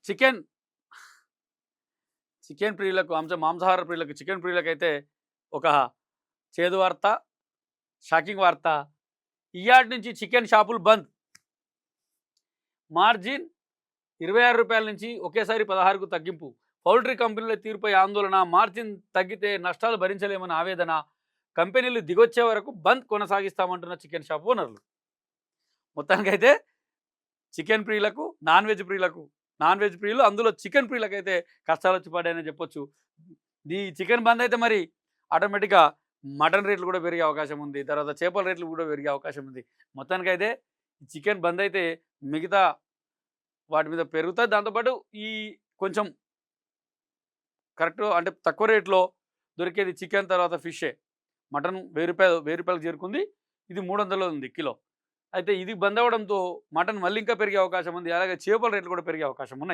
Chicken chicken ప్రియులకు మాంసాహార ప్రియులకు, చికెన్ ప్రియులకైతే ఒక చేదు వార్త, షాకింగ్ వార్త. ఇయ్యాటి నుంచి చికెన్ షాపులు బంద్. మార్జిన్ రూ. 26 నుంచి ఒకేసారి 16కు తగ్గింపు. పౌల్ట్రీ కంపెనీల తీరుపై ఆందోళన. మార్జిన్ తగ్గితే నష్టాలు భరించలేమని ఆవేదన. కంపెనీలు దిగొచ్చే వరకు బంద్ కొనసాగిస్తామంటున్న చికెన్ షాప్ ఓనర్లు. మొత్తానికైతే చికెన్ ప్రియులకు, నాన్ వెజ్ ప్రియులు, అందులో చికెన్ ప్రియులకైతే కష్టాలు వచ్చి పడ్డాయని చెప్పొచ్చు. ఈ చికెన్ బంద్ అయితే మరి ఆటోమేటిక్‌గా మటన్ రేట్లు కూడా పెరిగే అవకాశం ఉంది. తర్వాత చేపల రేట్లు కూడా పెరిగే అవకాశం ఉంది. మొత్తానికైతే చికెన్ బంద్ అయితే మిగతా వాటి మీద పెరుగుతాయి. దాంతో పాటు ఈ కొంచెం కరెక్ట్ అంటే తక్కువ రేట్‌లో దొరికేది చికెన్, తర్వాత ఫిషే. మటన్ రూ. 1000 చేరుకుంది. ఇది 300లో ఉంది కిలో. అయితే ఇది బంద్ అవ్వడంతో మటన్ మళ్ళీ ఇంకా పెరిగే అవకాశం ఉంది. అలాగే చేపల రేట్లు కూడా పెరిగే అవకాశం ఉన్నాయి.